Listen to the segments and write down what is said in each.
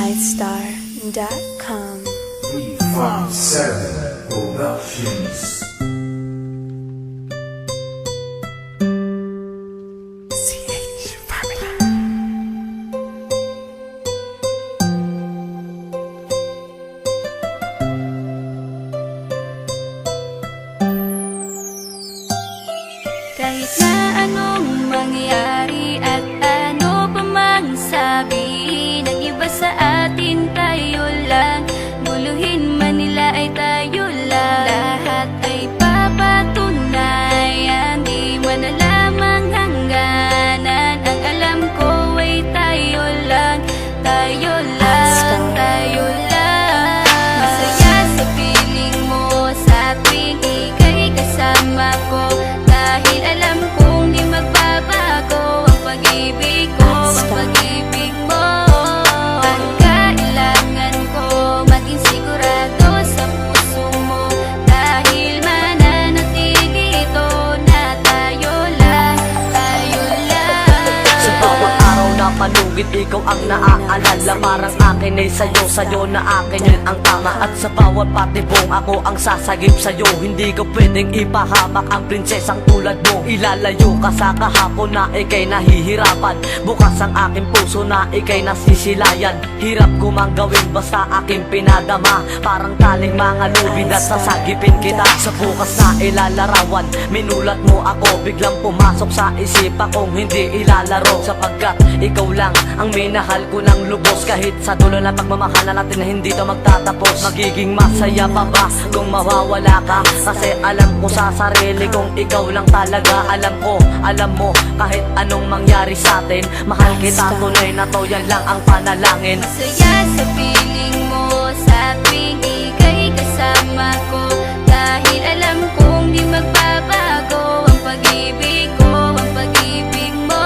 MyStar.com. 357 Productions. Kahit na anong mangyari at ano pa mang sabihin ng iba sa atin, tayo lang. Guluhin man nila ay tayo lang. Lahat ay papatunayan, di man alamang hangganan. Ang alam ko ay tayo lang, tayo lang, tayo lang. Masaya sa piling mo sa tuwing ika'y kasama ko, dahil alam kong di magbabago ang pag-ibig ko, ang pag-ibig mo. Ang kailangan ko maging sigurado sa puso mo, dahil mananatili ito na tayo lang, tayo lang. Sa bawat araw na panugit, ikaw ang naaalala. Parang akin ay sa'yo na akin yun ang tama. At sa bawat patibong, ako ang sasagip sa'yo. Hindi ko pwedeng ipahamak ang prinsesang tulad mo. Ilalayo ka sa kahapon na ikay nahihirapan. Bukas ang aking puso na ikay nasisilayan. Hirap ko mang gawin basta aking pinadama. Parang taling mga lubid at sasagipin kita. Sa bukas na ilalarawan, minulat mo ako. Biglang pumasok sa isipa kong hindi ilalaro. Sapagkat ikaw lang ang minahal ko ng lubos. Kahit sa dulo na pagmamahalan natin na hindi to magtatapos. Magiging masaya pa ba kung mawawala ka? Kasi alam ko sa sarili kong ikaw lang talaga. Alam ko, alam mo, kahit anong mangyari sa atin, mahal kita tunay na to, yan lang ang panalangin. Masaya sa piling mo sa tuwing ika'y kasama ko, dahil alam kong di magbabago ang pag-ibig ko, ang pag-ibig mo.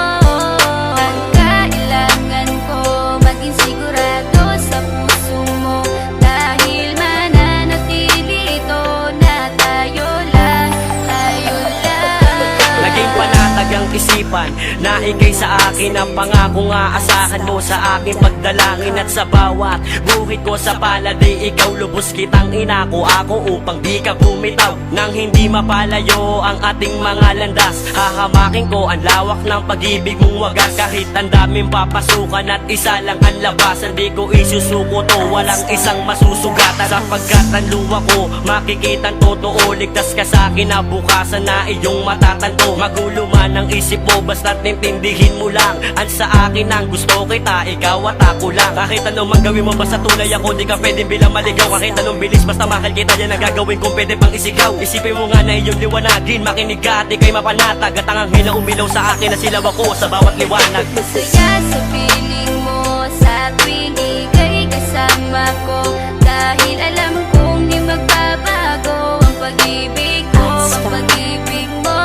Ang kailangan ko maging sigurado sa puso mo, dahil mananatili ito na tayo lang, tayo lang. Naging panatag ang isipan na ikay sa akin ang pangako nga asahan mo sa aking pagdalangin. At sa bawat buhit ko sa palad ay ikaw lubos kitang inako ako upang di ka bumitaw. Nang hindi mapalayo ang ating mga landas, hahamakin ko ang lawak ng pag-ibig mong wagas. Kahit ang daming papasukan at isa lang ang labasan, di ko isusuko to, walang isang masusugatan. Sapagkat ang luwa ko makikitang totoo, ligtas ka sa akin na bukasan na iyong matatanto. Magulo man ang isip mo, basta't intindihin mo lang ang sa akin ang gusto kita, ikaw at ako lang. Kahit anong man gawin mo, basta tunay ako, di ka pwedeng bilang maligaw. Kahit anong bilis, basta mahal kita, yan ang gagawin kung pwede pang isigaw. Isipin mo nga na iyong liwanagin, makinig ka at ikay mapanatag. At ang anghel na umilaw sa akin na silaw ako sa bawat liwanag. Masaya sa piling mo sa tuwing ika'y kasama ko, dahil alam kong di magbabago ang pag-ibig ko, ang pag-ibig mo.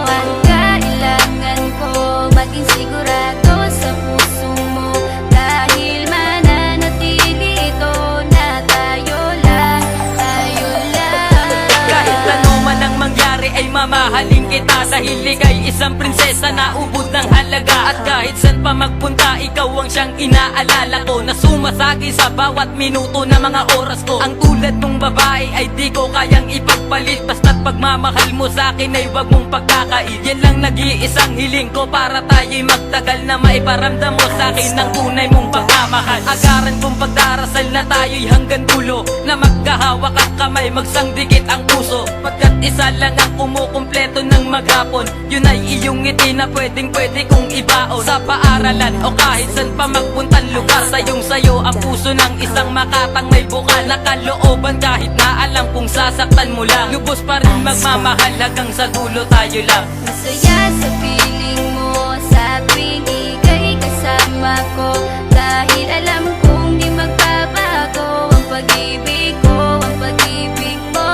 Ang kailangan ko maging sigurado sa puso mo, dahil mananatili ito na tayo lang, tayo lang. Kahit ano man ang mangyari ay mamahalin kita, dahil ika'y isang prinsesa na ubod ng halaga. At kahit saan pa magpunta, ikaw ang siyang inaalala ko, na sumasagi sa bawat minuto na mga oras ko. Ang tulad mong babae ay di ko kayang ipagpalit, basta't pagmamahal mo sa akin ay wag mong pagkakait. Yan lang nag-iisang hiling ko para tayo'y magtagal, na maiparamdam mo sa akin ang tunay mong pagmamahal. Agaran kong pagdarasal na tayo'y hanggang dulo, na magkahawak ang kamay, magsangdikit ang puso. Pagkat isa lang ang kumukumpleto ng maghapon, yun ay iyong ngiti na pwedeng pwede kong ibaon. Sa paaralan o kahit saan pa magpuntang lugar, sayong sayo ang puso ng isang makatang may bukal na kalooban. Kahit na alam kung sasaktan mo lang, lubos pa rin magmamahal hanggang sa dulo tayo lang. Masaya sa piling mo sa tuwing ika'y kasama ko, dahil alam kong di magbabago ang pag-ibig ko, ang pag-ibig mo.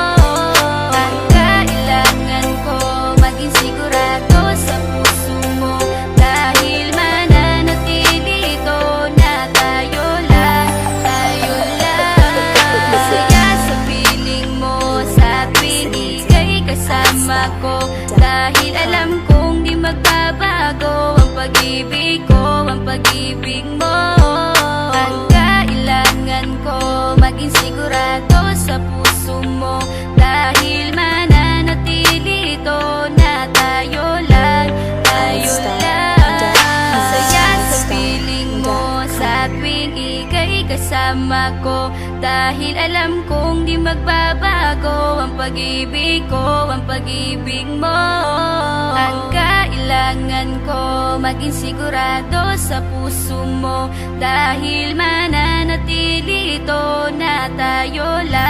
Ang kailangan ko maging sigurado sa puso mo, dahil mananatili ito na tayo lang, tayo lang. Masaya sa piling mo sa tuwing ika'y kasama ko, dahil alam kong di magbabago ang pag-ibig ko, ang pag-ibig mo. Ang kasama ko. Dahil alam kong di magbabago ang pag-ibig ko, ang pag-ibig mo. Ang kailangan ko maging sigurado sa puso mo, dahil mananatili ito na tayo lang.